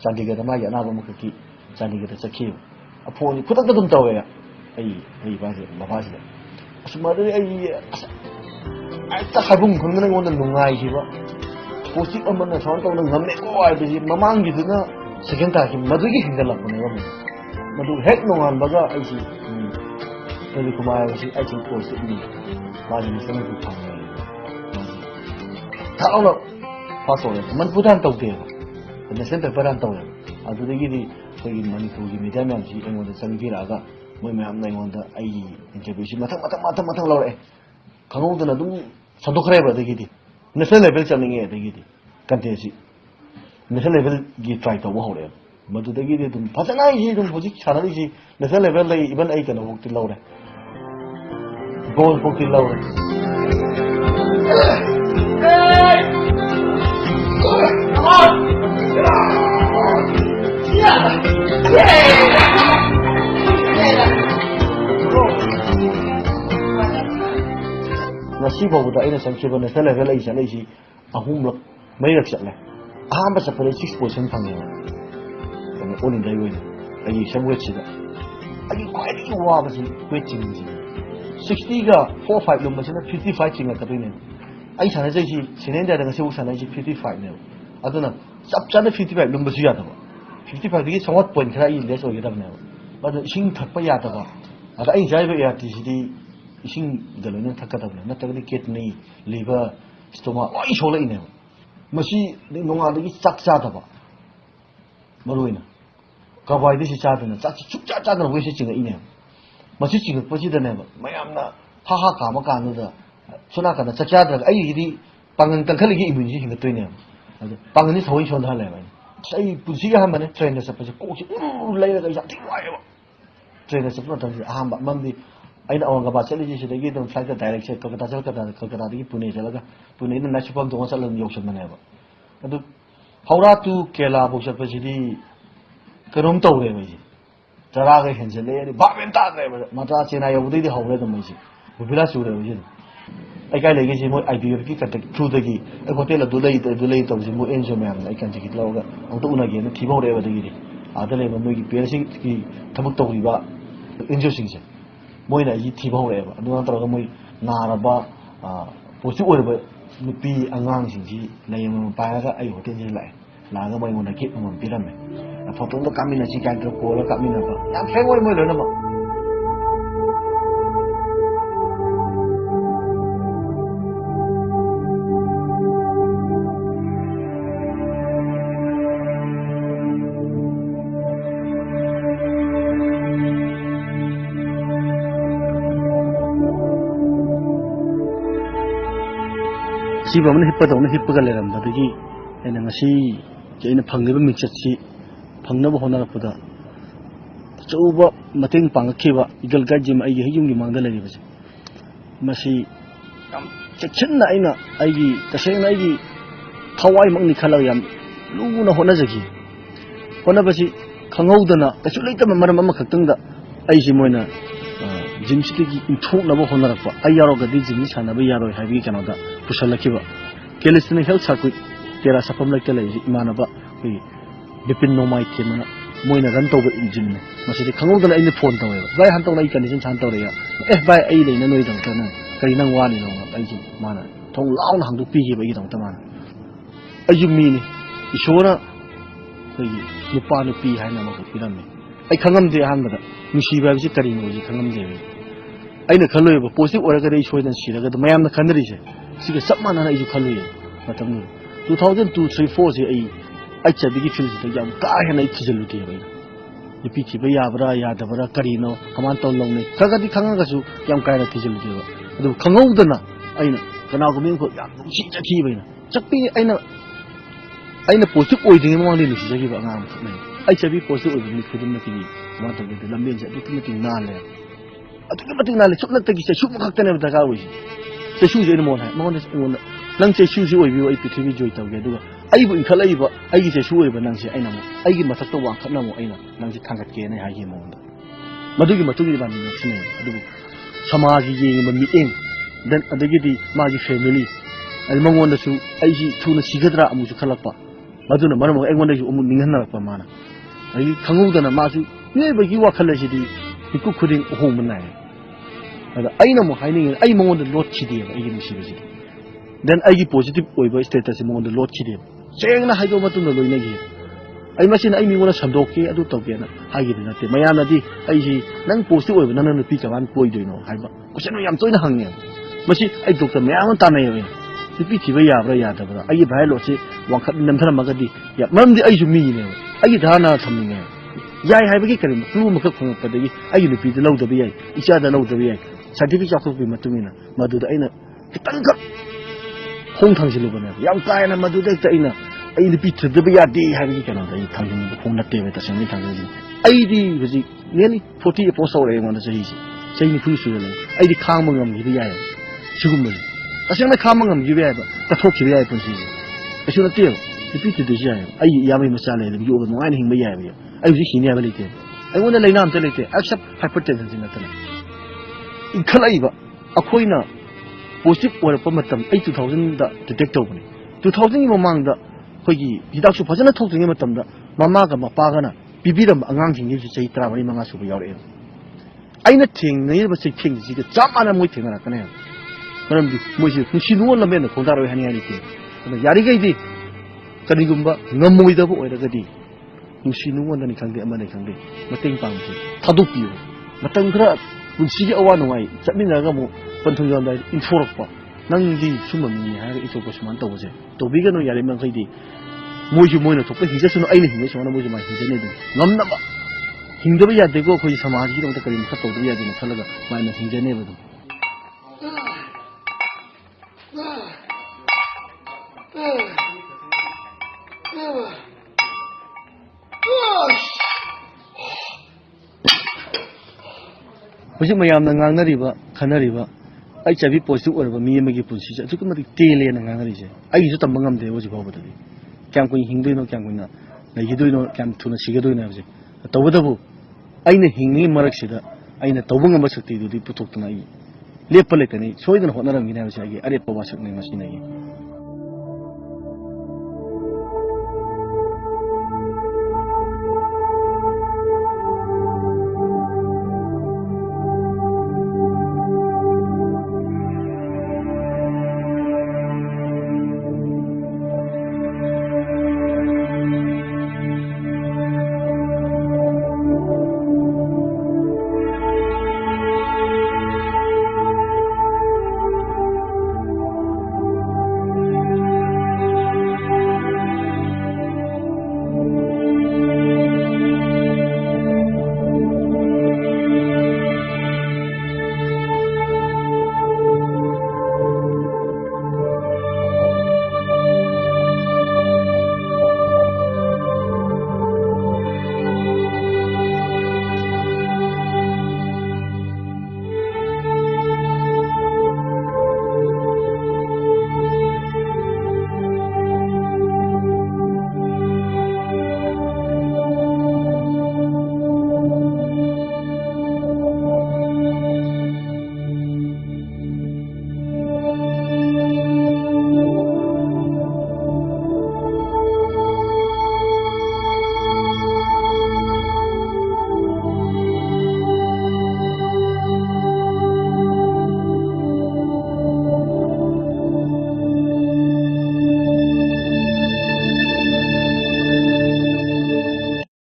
Chandigarh ma yana ba muka ki Chandigarh sakhe aphoni khudak da dum tawe ai ba se ma ba se asma de ai ta habum khungna ngon da lungai hi ba posti amana thon taw na ngamne ko ai bi mamang gi duna second ta ki madu gi hingala ko ne ba madu hek nongan baga ai si Ravi Kumar was I think was in Margin Senator Town. Town Passover, Manputan Tokyo, and the center Paranto. I do the giddy taking money to give me damage and with the Sanviraga, when I'm laying on the IE integration. Mata Lore Kano than a do Santocreva the giddy. National level something here the giddy. Cantesi. National level give try to wall there. But to the giddy to Patanaji to Posic Chanalici, National level even I can walk to Lore. Ball for the lower. Come on! Nasiba with the innocent children, the celebration, a homework, made of Shetland. I'm a separate 6% from you. And only they win. And you some witch. I get quite a while as waiting. 60 ga 45 lumba sina 55 chinga kadine ai sana jai ji sinenda da se usana ji 55 ne aduna chap chana 55 lumba su ya da 55 gi somewhat point khara i less ogi da ne ba da sing thakpa ya da ba ada ai jai ba ya ti si sing galone thakka da ne na ta ni kidney liver stomach ai chola ine masi nonga da gi chak cha da ba maruina ka bai di si cha da na chak chuk cha cha da we si chinga ine Masi ching pochi da ne ba mayam na ha ha ka ma ka no da suna ka da chakya da ai gi pangan tang khali gi imun ji hinga toy ne pangan ni thoi chon da le ba sai pusi ga ma ne train da sa pa ko chi lai da ya ti wa ba train da sa no da ha ba mam di ai na awang ga ba chali ji shi da gi dum flight da direct check ka ta chal ka da di pune jala ga pune na national pam dong sa lan yok shan ma ne ba adu haura tu kela bo sa pa ji di karom taw le ba ji Taraga Hensele, Babenta, Mata China, Yodi, Howard, the Macy, Villa Sudan. I got a gizmo, I do your kick at the true the key. A hotel do late of the more angel man, I can take it longer. On to una again, Timo ever the giddy. Other than making piercing, Tamuto Riva, interesting. Moina, Timo ever, no other Naraba, Postu over, Nupi, Angang, Layam Paga, I hotel like. Laga mai mona kit mon piram me photo to kamina chi kan to ko la kamina ba ya phai moi moi lo na ma si ba mun hippa dong hippa ga le ram ba gi ena ngasi Jaina Pangiba Mixi, Pangaba Honapuda. Choba, Mating Pangakiva, Eagle Gajim, I Yungi Mangala. Masi Chachina Ina, Ivy, Tashain Ivy, Hawaii Mangni Kalayam, Luna Honazaki. Honabasi, Kangodana, the Chulita Mamma Katunda, Aizimoina, Jim Stiki in two Nabo Honarapa, Ayaroga Dizimis, and Abiyaro, Havi Canada, Pushalakiva. Kelistan Health Circuit. There are some like the Manaba, we depend on my team, Moina Ranto engine. Must be Kangoda in the phone tower. By Hanto like an Santoria, F by A in a Noidon, Karina one in a manner. Tong Long Hang to Pigi by Yidon. As you mean, Ishora, Lupano P. Hanama Pirami. I come the Hanga, Mishiva Zikarin was Kanam David. I know Kalu, posted or a day showed and she got the Mayam the country. See the subman and you Kalu, but 2002 3 4 I said the gift to young guy and I chiselity. The Pichi Bayabra, Yadabra, Carino, Kamanto Long, Kagati Kangasu, young guy at chiselity. The Kangodana, I know, Kanagomin, Chakivina. Chapi, I know, posted waiting one in the Shiva. I said, we posted with me, couldn't make it. Want to get the Lamins at looking Nale. I took a Nale, took the Shupakatan of the Gawish. The shoes anymore, Monis. Nang say shoes you will be TV joy together. I will in Kalaiba, I get a shoe when Nancy Ainamo. I give Matata one Kanamo Aina, Nancy Kangakan and Hagimond. Madugi Matugi Van Samagi in, then a Degidi Magi family. And among one the two, I see Tuna Sigadra Musukalapa. maduna maram aingona ju umu ninghan pa mana ai khangudana masu ne bagi wakhal sidi iku khuding hong manai ada aina mo haining ai mongon lot chidi ba ai misi bisi then ai positive oiba status mongon lot chidi sengna haido matuna loina gi ai masin ai mingona samdoke adu tawke na hagi na te mayana di ai ji nang positive oiba nan nu pi kawan koi doino haiba question yam toina hangye masi ai doctor mayam ta nay yo pi thi ba ya bra ya da bra ai bhai lo se wangkhat nam thara magadi ya mam di ai ju mi ne ai dhana thamni ne yai hai bagi karim lu ma khak khong padagi ai nu pi de law da bi ai icha da law da bi ai certificate chakhu bi matumina madu da aina kitang ka khong thang silu bana yam kai na madu da ta aina ai nu pi thda ba ya de hai bagi kana da ai thang ni khong na te be ta sang ni thang ni ai di bagi nearly 40 years post away ngona sahi sahi ni fu su le ai di khang ma ngam gi bi ya sigum me asang na khang ma ngam gi bi ya ba ta thok gi bi ya pun si asu na te nu pi thda ya ai ya mai ma sa le bi yo no ai ni hing ba ya bi ai ji hin ya ba le te ai wona lai nam te le te except hypertension sin na ta ikhalai ba akoina positive orapa matam ai 2000 da detect tawbani 2000 gi mamang da khoigi hidak su phajana thawtringi matam da mama ga mapa ga na bibiram angang jing ji chai 3 manga su ba yaure aina thing nei ba sei thing ji ga chamana moi thing na kana karam di moi ji khushi nu la men khonda ro hani hani te yari gai di kani gumba ngamoi da bo oira ga di khushi nu won ni khangde amane khangde mateng pang ji thadu pi matang khra kunsi awa nungai chatmina ga mo panthung jam dai inforok pa nang di sumami ha ito ko suman to je to bi ga no yari mang khai di moi ju moi na to pa hi ja suno ai ni hi so na moi ju mai hi ne ngam na ba hingda ba ya de ko khoi samaj gi dong ta kari kha to ya de na khala ga mai na hingde ne ba du Hoji mayam na ngangnariba khanariba ai chabi positive orba mi amagi punsi ja jukuma tele na ngangari je ai ju tambangam de hoji bawbadari kyam kuin hingdoino kyam kuin na gidoino kyam thuna sigadoino je tawbadabu aina hingi marak sida aina tawbanga masakti du di putok tuna ai lepale tani soidana honaram gina je agi are pawasak ne masina gi